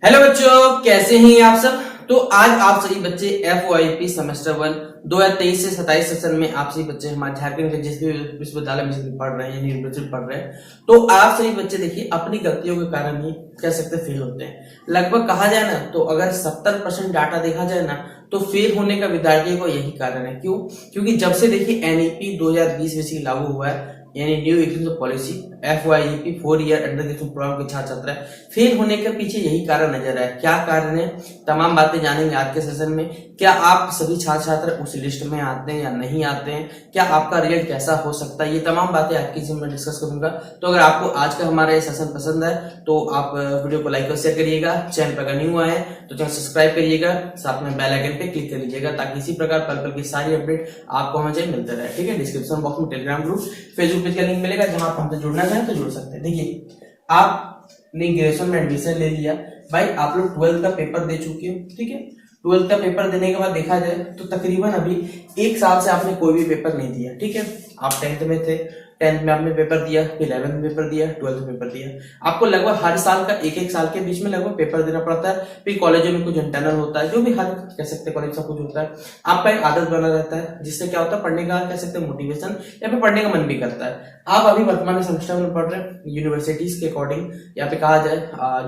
Hello बच्चों, कैसे हैं आप सब। तो आज आप सभी बच्चे FOIP सेमेस्टर 1 2023 से 27 सेशन में आप सभी बच्चे हमारे झारखंड के जिस भी विश्वविद्यालय में पढ़ रहे हैं, यूनिवर्सिटी पढ़ रहे हैं, तो आप सभी बच्चे देखिए अपनी गलतियों के कारण ही कह सकते फेल होते हैं। लगभग कहा जाए ना तो अगर 70% डाटा देखा जाए ना तो फेल होने का विद्यार्थियों को यही कारण है। क्यों? क्योंकि जब से देखिए NEP 2020 बेसिकली लागू हुआ है, यानी new education policy FYEP 4 year under education program के छात्र छात्रा फेल होने के पीछे यही कारण नजर आया। क्या कारण है, तमाम बातें जानेंगे आज के सेशन में। क्या आप सभी छात्र छात्र उस लिस्ट में आते हैं या नहीं आते हैं, क्या आपका रिजल्ट कैसा हो सकता है, ये तमाम बातें आज की मैं डिस्कस करूंगा। तो अगर आपको आज का हमारा ये सेशन पसंद है तो आप वीडियो को लाइक और शेयर करिएगा। चैनल पर अगर न्यू आए तो चैनल सब्सक्राइब करिएगा, साथ में बेल आइकन पे क्लिक कर लीजिएगा ताकि इसी प्रकार पल पल की सारी अपडेट आपको हमें मिलते रहे। ठीक है, डिस्क्रिप्शन बॉक्स में टेलीग्राम ग्रुप, फेसबुक पेज का लिंक मिलेगा जहां आप हमसे जुड़ना चाहें तो जुड़ सकते हैं। देखिए, आपने ग्रेजुएशन में एडमिशन ले लिया, भाई आप लोग 12th का पेपर दे चुके हो। ठीक है, 12th का पेपर देने के बाद देखा जाए तो तकरीबन अभी एक साल से आपने कोई भी पेपर नहीं दिया। ठीक है, आप 10th में थे, 10th में आपने पेपर दिया, फिर 11th में पेपर दिया, 12th में पेपर दिया। आपको लगभग हर साल का एक साल के बीच में लगभग पेपर देना पड़ता है। फिर कॉलेजों में कुछ इंटरनल होता है, जो भी हर कह सकते हैं कॉलेज का कुछ होता है। आपका एक आदत बना रहता है जिससे क्या होता है, पढ़ने का कह सकते हैं मोटिवेशन या फिर पढ़ने का मन भी करता है। आप अभी वर्तमान सेमेस्टर में पढ़ रहे हैं, यूनिवर्सिटीज के अकॉर्डिंग या फिर कहा जाए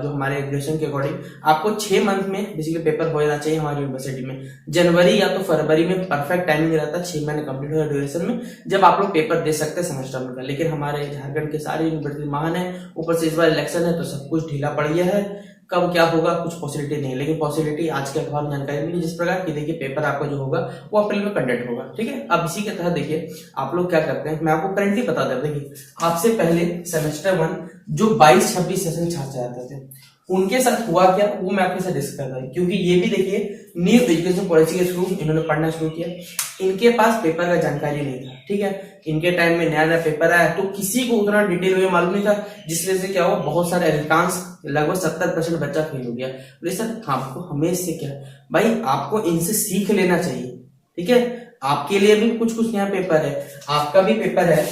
जो हमारे ग्रेजुएशन के अकॉर्डिंग आपको 6 मंथ में बेसिकली पेपर हो जाना चाहिए। हमारी यूनिवर्सिटी में जनवरी या तो फरवरी में परफेक्ट टाइमिंग रहता है, 6 महीने कंप्लीट हो ड्यूरेशन में, जब आप लोग पेपर दे सकते हैं सेमेस्टर में। लेकिन हमारे झारखंड के सारे यूनिवर्सिटी महान है, ऊपर से इस बार इलेक्शन है तो सब कुछ ढीला पड़ गया है। कब क्या होगा कुछ पॉसिबिलिटी नहीं है, लेकिन पॉसिबिलिटी आज के अखबार में जानकारी मिली जिस प्रकार की देखिए पेपर आपका जो होगा वो अप्रैल में कंडक्ट होगा। ठीक है, अब इसी के तहत देखिए आप लोग क्या करते हैं, मैं आपको करंटली बता देता हूं। देखिए, आपसे पहले सेमेस्टर 1 जो 22-26 सेशन छात्र जाते थे उनके साथ हुआ क्या वो मैं आपके साथ डिस्कस कर रहा हूं, क्योंकि ये भी देखिए न्यू एजुकेशन पॉलिसी के थ्रू इन्होंने पढ़ना शुरू किया। इनके पास पेपर का जानकारी नहीं था। ठीक है, इनके टाइम में नया नया पेपर आया तो किसी को उतना डिटेल में मालूम नहीं था, जिस वजह से क्या हुआ, बहुत सारे अधिकांश लगभग 70% बच्चा फेल हो गया। बोले सर आपको हमें इससे क्या, भाई आपको इनसे सीख लेना चाहिए। ठीक है, आपके लिए भी कुछ कुछ नया पेपर है, आपका भी पेपर है,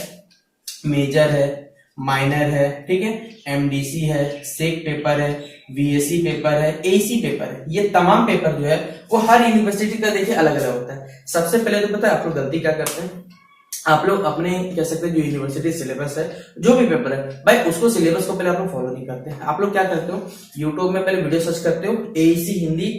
मेजर है, माइनर है, ठीक है, MDC है, सेक पेपर है, VSC पेपर है, AC पेपर है। ये तमाम पेपर जो है वो हर यूनिवर्सिटी का देखिए अलग अलग होता है। सबसे पहले तो पता है आप लोग गलती क्या करते हैं, आप लोग अपने कह सकते हैं जो यूनिवर्सिटी सिलेबस है, जो भी पेपर है, भाई उसको सिलेबस को पहले आप लोग फॉलो नहीं करते हैं। आप लोग क्या करते हो, यूट्यूब में पहले वीडियो सर्च करते हो AEC हिंदी,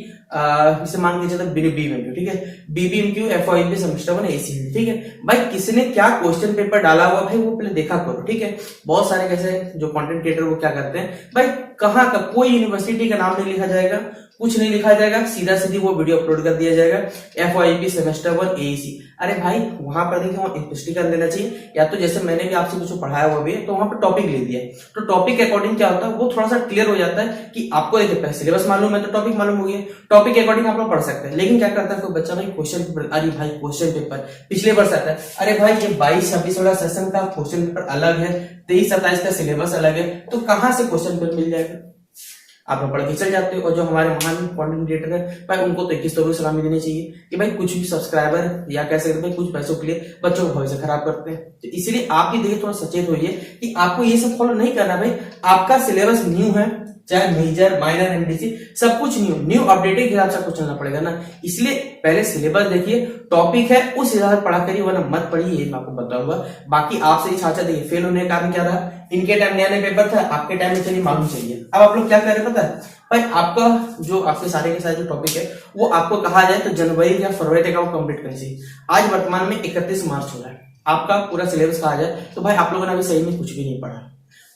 इसे मान के चलते BBMQ। ठीक है, BBMQ FOIP semester 1 AC Hindi. ठीक है, भाई किसने क्या क्वेश्चन पेपर डाला हुआ भाई वो पहले देखा करो। ठीक है, बहुत सारे कैसे जो कंटेंट क्रिएटर वो क्या करते हैं, भाई कहाँ का कोई यूनिवर्सिटी का नाम नहीं लिखा जाएगा, कुछ नहीं लिखा जाएगा, सीधा सीधी वो वीडियो अपलोड कर दिया जाएगा FOIP सेमेस्टर 1 AEC। अरे भाई वहां पर देखिए वहां स्पष्टीकरण देना चाहिए, या तो जैसे मैंने भी आपसे कुछ पढ़ाया हुआ भी है तो वहां पर टॉपिक ले दिया तो टॉपिक के अकॉर्डिंग क्या होता है वो थोड़ा सा क्लियर हो जाता है कि आपको देखिए सिलेबस मालूम है तो टॉपिक मालूम हो गया, टॉपिक के अकॉर्डिंग आप लोग पढ़ सकते हैं। लेकिन क्या करता है कोई बच्चा, भाई क्वेश्चन पेपर, अरे भाई क्वेश्चन पेपर पिछले वर्ष आता है, अरे भाई ये 22-26 वाला सेशन का क्वेश्चन पेपर अलग है, 23-27 का सिलेबस अलग है, तो कहां से क्वेश्चन पेपर मिल जाएगा, आप लोग पढ़ के चल जाते हो। और जो हमारे महान कंटेंट क्रिएटर है भाई उनको तो 21 तो सलामी देनी चाहिए कि भाई कुछ भी सब्सक्राइबर या कह सकते हैं कुछ पैसों के लिए बच्चों को भविष्य खराब करते हैं। तो इसीलिए आप भी देखिए थोड़ा सचेत होइए कि आपको ये सब फॉलो नहीं करना। भाई आपका सिलेबस न्यू है, चाहे मेजर माइनर MDC सब कुछ न्यू अपडेटेड हिसाब से आपको चलना पड़ेगा ना। इसलिए पहले सिलेबस देखिए, टॉपिक है उस हिसाब से पढ़ा करिए, वरना मत पढ़िए, ये मैं आपको बताऊंगा। बाकी आपसे छात्र देखिए फेल होने का कारण क्या रहा, इनके टाइम नया नया पेपर था, आपके टाइम में चलिए मालूम चाहिए। अब आप लोग क्या कर रहे हैं पता है, भाई आपका जो आपके सारे के सारे जो टॉपिक है वो आपको कहा जाए तो जनवरी या फरवरी तक आपको कंप्लीट करनी चाहिए। आज वर्तमान में 31 मार्च हो रहा है, आपका पूरा सिलेबस कहा जाए तो भाई आप लोगों ने अभी सही में कुछ भी नहीं पढ़ा।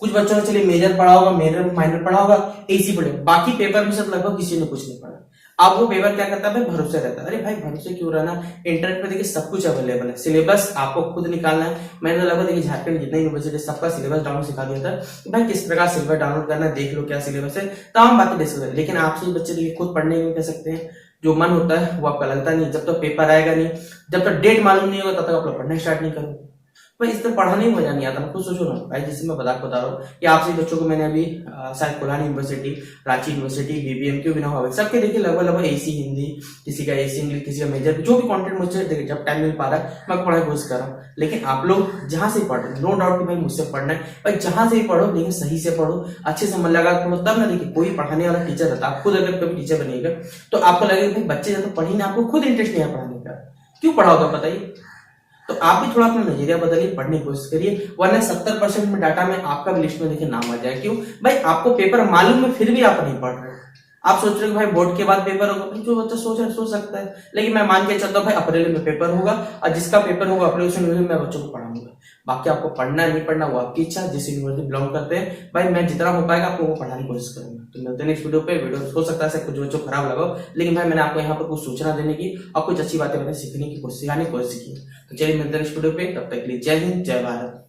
कुछ बच्चों ने चलिए मेजर पढ़ा होगा, मेजर माइनर पढ़ा होगा, AC पढ़े, बाकी पेपर में सब लगभग किसी ने कुछ नहीं पढ़ा। अब वो पेपर क्या करता है, भाई भरोसे रहता है। अरे भाई भरोसे क्यों रहना, इंटरनेट पे देखिए सब कुछ अवेलेबल है, सिलेबस आपको खुद निकालना है। मैंने तो लगभग देखिए झारखंड जितना यूनिवर्सिटी सबका सिलेबस डाउनलोड सिखा दिया था कि भाई किस प्रकार सिलेबस डाउनलोड करना है, देख लो क्या सिलेबस है, तमाम बातें डिस्कस करें। लेकिन आपसे बच्चे देखिए खुद पढ़ने में कह सकते हैं, जो मन होता है वो आपका लगता नहीं, जब तक पेपर आएगा नहीं, जब तक डेट मालूम नहीं होगा तब तक आप लोग पढ़ना स्टार्ट नहीं करोगे। भाई इस तरह पढ़ाने में मजा नहीं आता। खुद सोचो ना भाई, जैसे मैं बता रहा हूँ कि आप सभी बच्चों को मैंने अभी शायद Kolhan university, Ranchi university, BBM क्यों भी ना हुआ, सबके देखिए लगभग एसी हिंदी, किसी का एसी इंग्लिश, किसी का मेजर, जो भी कंटेंट मुझसे देखिए जब टाइम मिल पा रहा है मैं पढ़ाई कोशिश कर रहा हूँ। लेकिन आप लोग जहां से पढ़ रहे, नो डाउट कि भाई मुझसे पढ़ना है भाई, जहां से ही पढ़ो लेकिन सही से पढ़ो, अच्छे से मन लगा पढ़ो, तब ना देखिए कोई पढ़ाने वाला टीचर रहता है। आप खुद अगर कभी टीचर बनिएगा तो आपको लगेगा भाई बच्चे जब पढ़ी ना, आपको खुद इंटरेस्ट नहीं है पढ़ाने का, क्यों पढ़ाओगे बताइए। तो आप भी थोड़ा अपना नजरिया बदलिए, पढ़ने की कोशिश करिए, वरना 70% में डाटा में आपका भी लिस्ट में देखिए नाम आ जाए। क्यों भाई, आपको पेपर मालूम है फिर भी आप नहीं पढ़ रहे। आप सोच रहे हो भाई बोर्ड के बाद पेपर होगा, जो बच्चा सोच रहा है सोच सकता है, लेकिन मैं मान के चलता हूँ भाई अप्रैल में पेपर होगा, और जिसका पेपर होगा अप्रैल उस यूनिवर्सिटी में बच्चों को पढ़ाऊंगा। बाकी आपको पढ़ना नहीं पढ़ना वो आपकी इच्छा, जिस यूनिवर्सिटी बिलोंग करते हैं भाई, मैं जितना हो पाएगा आपको वो पढ़ाने की कोशिश करूंगा। तो मिलते हैं नेक्स्ट वीडियो पे। वीडियो हो सकता है कुछ बच्चों खराब लगा, लेकिन भाई मैंने आपको यहाँ पर कुछ सूचना देने की और कुछ अच्छी बातें मैंने सीखने की कोशिश, सिखाने की कोशिश की। तो चलिए मिलते हैं नेक्स्ट वीडियो पे, तब तक के लिए जय हिंद जय भारत।